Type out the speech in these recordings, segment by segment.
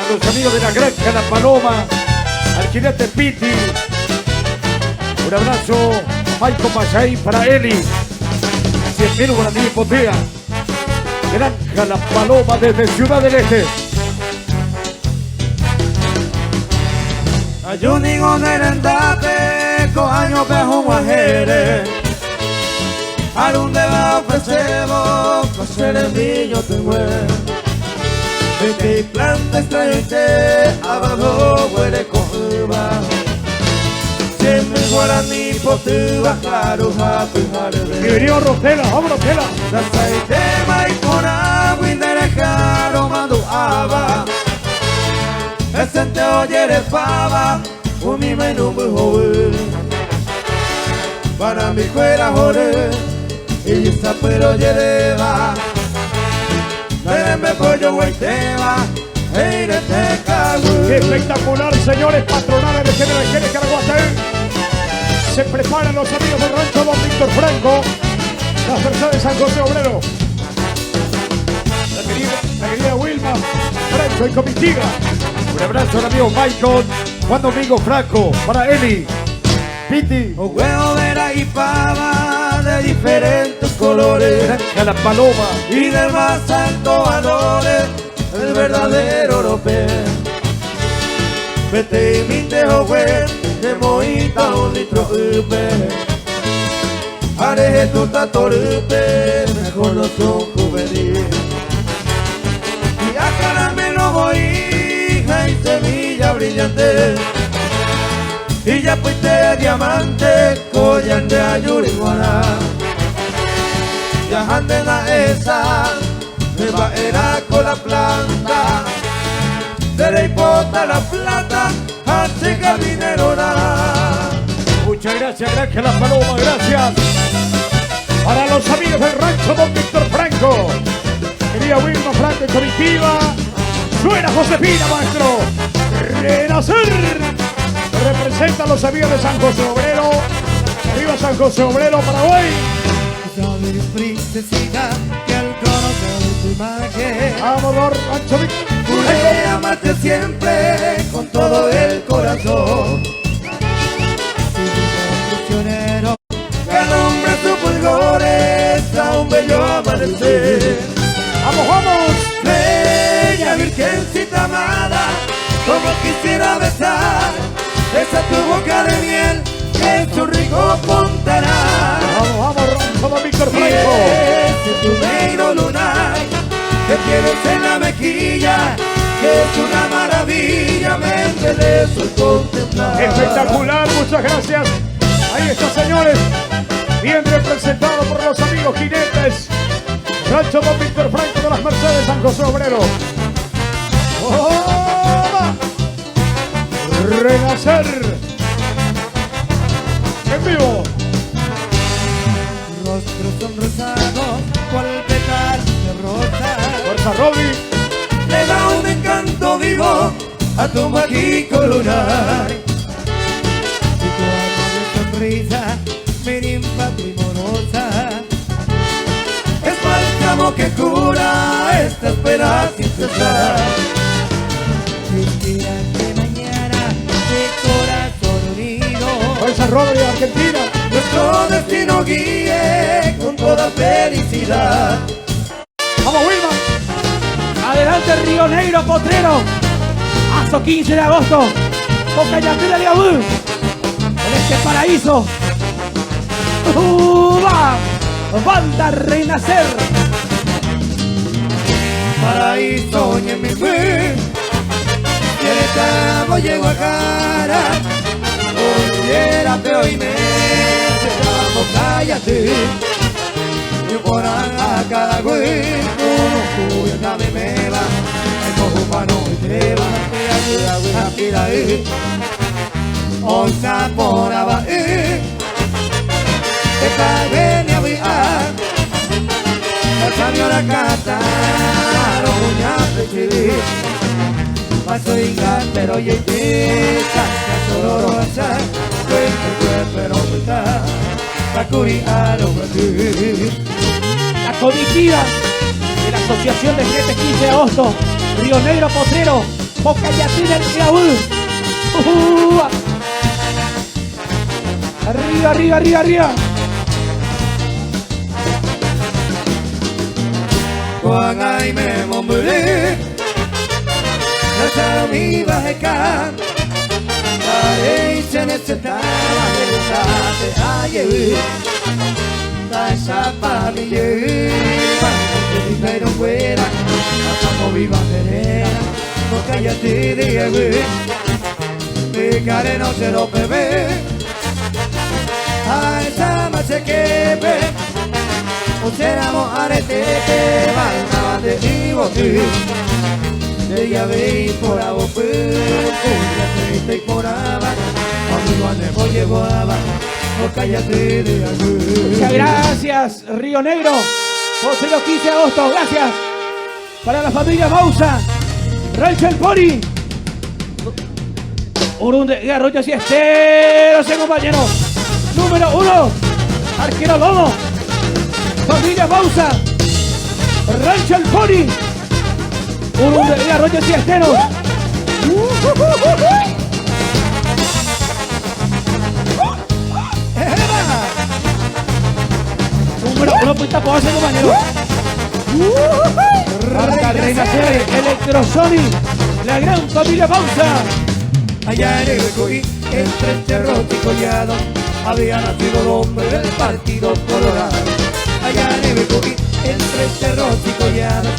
los amigos de la Granja La Paloma, al jinete Piti. Un abrazo, Maico Mayay para Eli. 100.000 guaraní Potea. Granja La Paloma desde Ciudad del Este. Ayunigo nerendate, coaño pejo muajere. Alunde va ofrecemos, coser el niño te muere. Vete y planta estrellete, abajo huele con uva. Siempre guaraní potuba, claro, jato y jarebe. Bienvenido Rosela, vamos Rosela. Dasaite maikona, winderejaro mando aba. Esente oyere fava, umi menú muy joven. Para mi fuera jore, y esta pero yereba. Vereme pollo hueiteba, eire te cago. Qué espectacular, señores patronales de General Caraguatén. Se preparan los amigos del rancho Don Víctor Franco. Las personas de San José Obrero. La querida Wilma Franco y Comitiga. Un abrazo al amigo Michael, Juan Domingo Franco, para Eli, Piti. Un huevo vera y pava de diferentes colores. Granja La Paloma. Y del más alto valores, el verdadero europeo. Vete y mi tejo güey, de moita un litro upe. Areje tu tatorupe, mejor no son juvenil. Y a caramelo voy, y semilla brillante. Y ya fuiste diamante, collar de ayuriguana. Ya ande la esa, me va era con la planta. De la hipota la plata, hace jardinero la. Muchas gracias, Granja La Paloma, gracias. Para los amigos del rancho Don Víctor Franco. Querida Wilma Franco y Comitiva. Suena Josefina, maestro. Renacer. Representa a los amigos de San José Obrero. Arriba San José Obrero, Paraguay. Sabes, princesita, que al conocer tu imagen Vamos, rancho Víctor. pude amarte siempre con todo el corazón. Prisionero, que alumbra tus fulgores a un bello amanecer. Vamos, vamos. Bella virgencita amada, como quisiera besar esa tu boca de miel, que su rico contará. Vamos, vamos, rancho Don Víctor Y Franco. ese tu negro lunar que tienes en la mejilla, que es una maravilla, me embelezo al contemplar. Espectacular, muchas gracias. Ahí está, señores. Bien representado por los amigos jinetes. Rancho Don Víctor Franco de las Mercedes, San José Obrero. ¡Oh! Renacer. En vivo. Rostros sonrosados, cual petal de rosa. Fuerza Robbie. Le da un encanto vivo a tu mágico lunar. Y tu amable sonrisa, mi ninfa primorosa, es bálsamo que cura esta espera sin cesar. Respira de mañana, de corazón unido, Fuerza Robbie de Argentina. nuestro destino guíe con toda felicidad. Vamos, Wilma. Adelante Río Negro Potrero. Hasta 15 de agosto. Con Cañatela de Abú. En este paraíso. ¡Va! Banda Renacer. Paraíso en mi fe, que el estado llego a cara. Olvídate hoy me vamos, cállate. Yo por a cada güey, uno cuya nave me va. El cojo humano y te va, a tirar ahí. Onza por abajo, esta venía a viajar. La señora canta, roña de chile. Paso inga, pero yo te canta sororosa. Cuenta, pero cuenta. Bakuri a lo que La comitiva de la Asociación de Jinetes 15 de agosto. Río Negro Potrero. Mocayatina el Claú. Arriba, arriba, arriba, arriba. Quang ai me mong bự Là sao mi và hay ca Và đây chân hết chân ta Và đây ta sẽ ai giữ Tại sao ba mi giữ Bằng một chuyện tay đông quê ra Và sao có bị bằng thế ra Một cái giá trị đi ở quê Mi care no se lo bebe Ai sao mà se quebe Éramos arete que van de vivo tú de ya veis por agua pues y por abajo amigo ande por llevo abajo no cállate de algo. Muchas gracias Río Negro por los 15 de agosto, gracias para la familia Bausa, Rachel Pori, Urunde Arroyo Siesteros, compañero número 1, arquero Lomo. Familia Bausa, Rachel Pony, Urunde y Arroyo Siesteros. Número 1, puesta por ese compañero. Marca Renacer, Electrosonic, la gran familia Bausa. Allá en el Coí, entre Cerro y Collado, había nacido el hombre del Partido Colorado. Allá en el Coí, entre Cerro y Collado,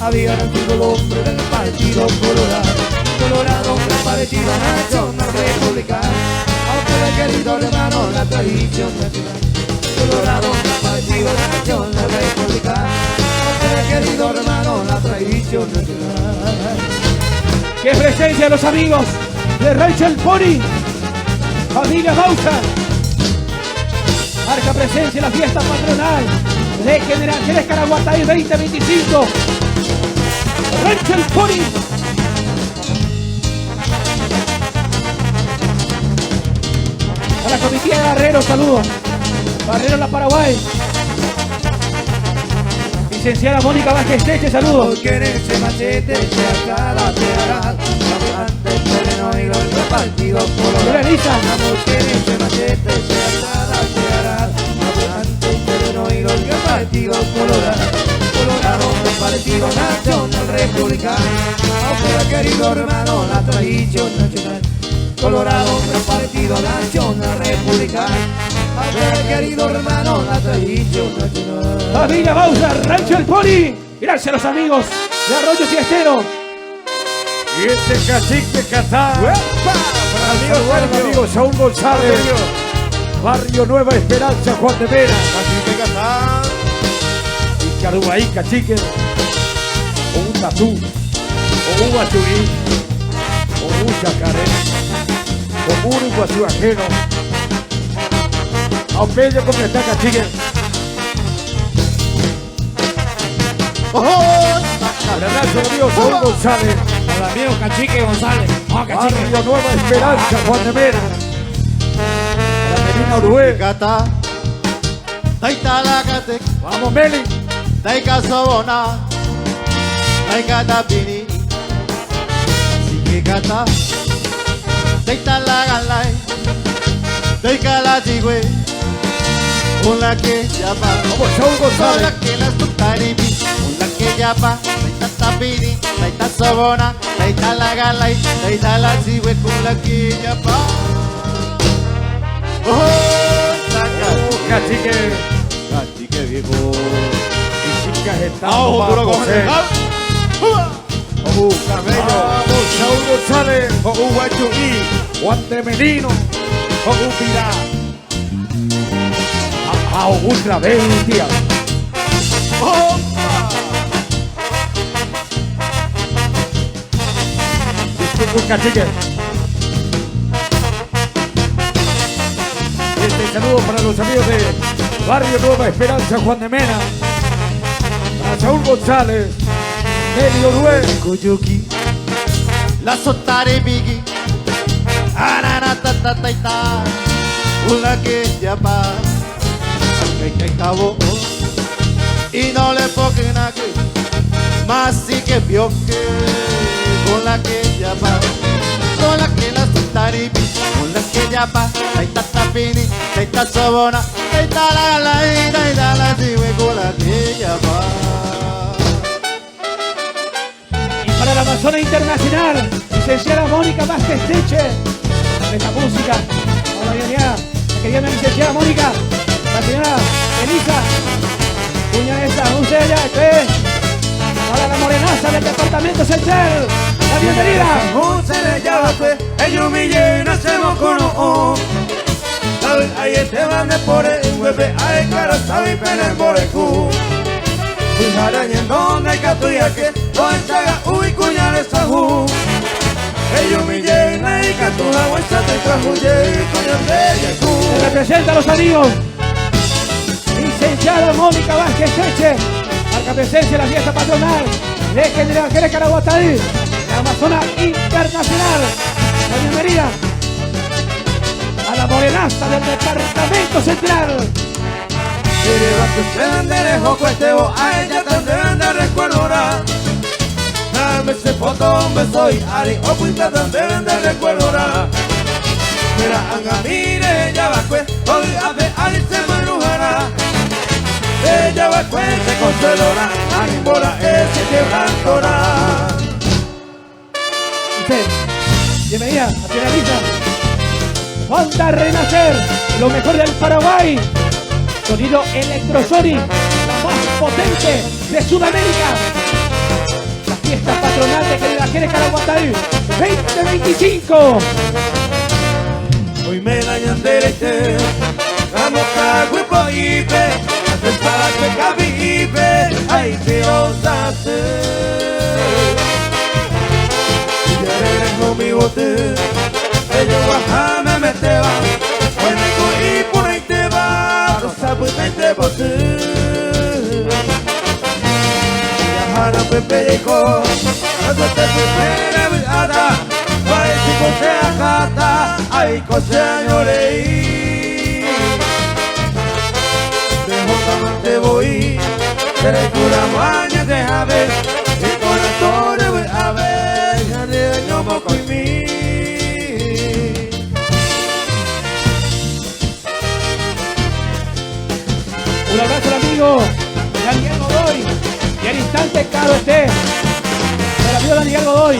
había nacido el hombre del Partido Colorado. Colorado, hombre parecido a Nacional Republicano, aunque le querido hermano la tradición nacional. Colorado, hombre parecido a Nacional Republicano, aunque le querido hermano la tradición nacional. ¡Qué presencia de los amigos de Rachel Pony! Familia Bausa. Marca presencia en la fiesta patronal de Generaciones Caraguatay 2025. Rachel Pony. A la comitiva de Barrero, saludos. Barrero La Paraguay. Licenciada Mónica Vázquez Teche, saludos. Porque en ese machete se acaba de hará ante el terreno y los partidos Hola, colorados. Elisa. Porque en ese machete se acaba de hará ante el terreno y los partidos colorados. Colorado, el partido nacional republicano, aunque el querido hermano la tradición nacional. Colorado, el partido nacional republicano, aunque el querido hermano la tradición nacional. Familia Bausa, Rancho El Pony. Gracias a los amigos de Arroyo Siestero. Y este cacique Catá, para el amigo Saúl González, Barrio Nueva Esperanza, Juan de Mena, cacique Catá, y Carubaí, cacique, o un tatú, o un guachurí, o un chacaré, o un guachu ajeno, a un bello como está cacique. Un abrazo, amigo Saúl González. Al amigo Cacique González. Barrio Nueva Esperanza, Juan de Mena. La Medina Uruguay. Gata, Taitalagate, Vamos, Meli. Taika Sobona, Taika Pini, Siki Gata, Taitalagalai, Taika la Tigüe, una que llama, Vamos, Saúl una González. que la Tutaribi, una que llama, Taita Pini, Taita Sobona, Taitalagalai, Taita la Tigüe, una que llama. Oh, saca. Cacique. Cacique viejo. Y chicas están Ajo, para duro, coger. coge. Cabello. Vamos, Saúl González. Un guachuí. Juan de Melino. Un Pirá. A otra bestia. Un cacique. Este saludo para los amigos de Barrio Nueva Esperanza, Juan de Mena. Para Saúl González, Meli Uruguay. Koyuki, la Sotare Bigi, Ananatataita, una que llama, que cabo, y no le ponen a que, más sí que vio que, con la que llama. yapa. Sola que la sitaripi, con la que yapa, taita tapini, taita sobona, taita la gala, taita la chive con la que yapa. Y para la Amazona Internacional, licenciada Mónica Vázquez Teche, de la música, con la bienvenida, la querida licenciada Mónica, la señora Elisa, cuña esa, un sella, para la morenaza del departamento central, la bienvenida. Un se le llama pues, ellos me llenan, hacemos con o. Sabe, ahí este van de por el bebé, ay cara, sabe, pene por el cu. Pues araña en donde hay catuya que, lo ensaga, uy, cuñales a ju. Ellos me llenan y catuja, huesa te trajuye, y coño de Se cu. representa a los amigos. Licenciada Mónica Vázquez Teche, marca presencia en la fiesta patronal de General Jerez Caraguatadí, la Amazona Internacional. La bienvenida a la morenaza del departamento central. Mire, va que se dan de lejos, cuestebo, a ella tan deben de recordar. Dame ese foto, un beso y ari, o puta tan deben de recordar. Mira, anga, mire, ella va que, hoy hace ari se me embrujará. Ella va que se consolará, animora ese quebrantorá. Usted, bienvenida, nacionaliza. Banda Renacer, lo mejor del Paraguay. Sonido Electrosonic, la más potente de Sudamérica. La fiesta patronal de General Jerez Caraguatadí 2025. Hoy me dañan derecho, vamos a huevo y ve, haces para que cabe y ve, ay que osa hacer. Y ya eres no mi bote, ellos bajame me te va, bueno y por ahí te va, rosa pues me te bote. Ya jara pepe y co, eso te prepara mirada. Parece que se acata, ay, cosa lloré. Dejo tamante voy, pero el cura maña deja ver, y con el toro voy a ver, ya de año moco y mí. Un abrazo al amigo Daniel Godoy. Y al instante caro esté. El amigo Daniel Godoy.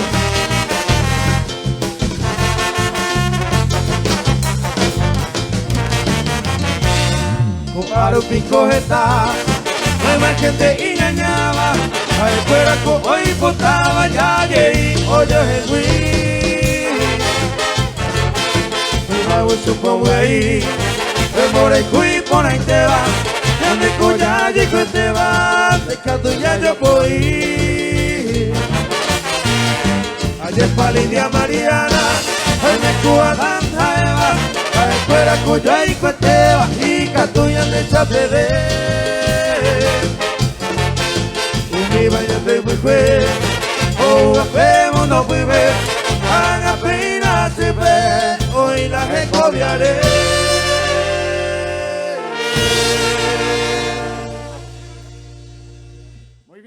Para un pico está, no hay más gente y ñañaba, a escuela como hoy potaba ya y oye el güey. Mi mago supongo ahí, el more cuy por ahí te va, ya me cuya y que te va, de canto ya yo voy. Ayer pa' Lidia Mariana, hoy me cuba tanta Eva, a escuela cuya y que te va, y catuya de chapede. Y mi baño de muy juez, o hacemos no muy ver, haga pena se ve, hoy la recobiaré.